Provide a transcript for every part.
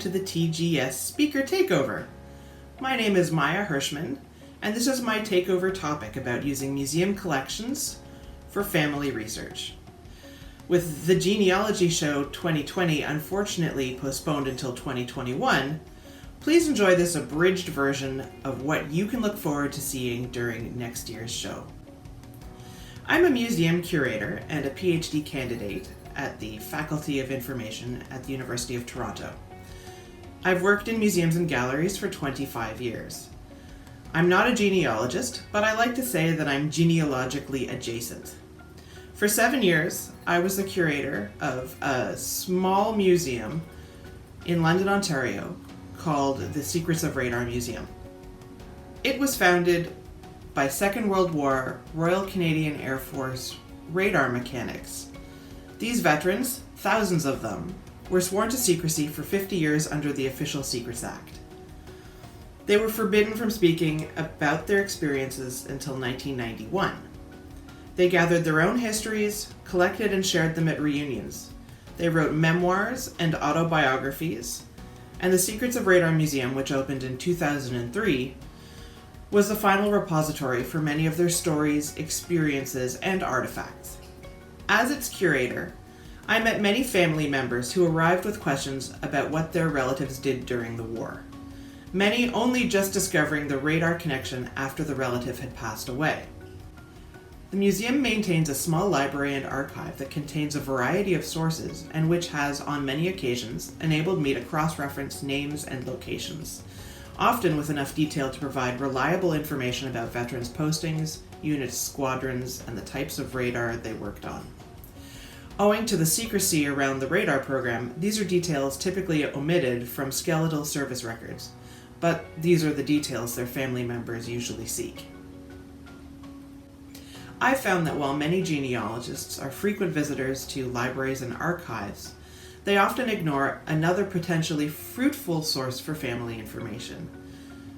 to the TGS Speaker Takeover. My name is Maya Hirschman, and this is my takeover topic about using museum collections for family research. With the Genealogy Show 2020 unfortunately postponed until 2021, please enjoy this abridged version of what you can look forward to seeing during next year's show. I'm a museum curator and a PhD candidate at the Faculty of Information at the University of Toronto. I've worked in museums and galleries for 25 years. I'm not a genealogist, but I like to say that I'm genealogically adjacent. For 7 years, I was the curator of a small museum in London, Ontario, called the Secrets of Radar Museum. It was founded by Second World War Royal Canadian Air Force radar mechanics. These veterans, thousands of them, were sworn to secrecy for 50 years under the Official Secrets Act. They were forbidden from speaking about their experiences until 1991. They gathered their own histories, collected and shared them at reunions. They wrote memoirs and autobiographies, and the Secrets of Radar Museum, which opened in 2003, was the final repository for many of their stories, experiences, and artifacts. As its curator, I met many family members who arrived with questions about what their relatives did during the war, many only just discovering the radar connection after the relative had passed away. The museum maintains a small library and archive that contains a variety of sources and which has, on many occasions, enabled me to cross-reference names and locations, often with enough detail to provide reliable information about veterans' postings, units, squadrons, and the types of radar they worked on. Owing to the secrecy around the radar program, these are details typically omitted from skeletal service records, but these are the details their family members usually seek. I've found that while many genealogists are frequent visitors to libraries and archives, they often ignore another potentially fruitful source for family information.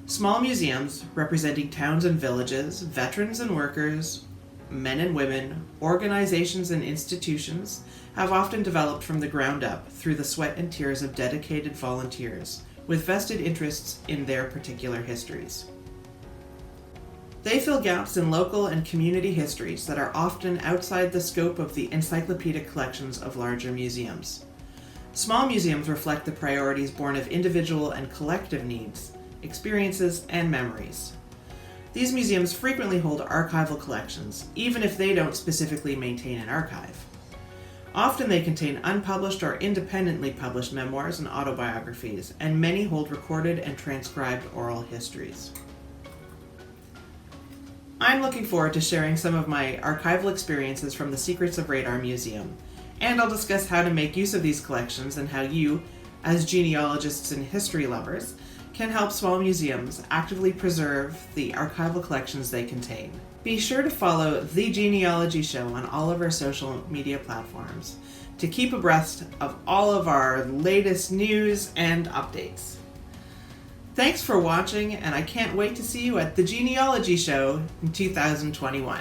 Small museums representing towns and villages, veterans and workers, men and women, organizations and institutions have often developed from the ground up through the sweat and tears of dedicated volunteers with vested interests in their particular histories. They fill gaps in local and community histories that are often outside the scope of the encyclopedic collections of larger museums. Small museums reflect the priorities born of individual and collective needs, experiences, and memories. These museums frequently hold archival collections, even if they don't specifically maintain an archive. Often they contain unpublished or independently published memoirs and autobiographies, and many hold recorded and transcribed oral histories. I'm looking forward to sharing some of my archival experiences from the Secrets of Radar Museum, and I'll discuss how to make use of these collections and how you, as genealogists and history lovers, can help small museums actively preserve the archival collections they contain. Be sure to follow The Genealogy Show on all of our social media platforms to keep abreast of all of our latest news and updates. Thanks for watching, and I can't wait to see you at the Genealogy Show in 2021.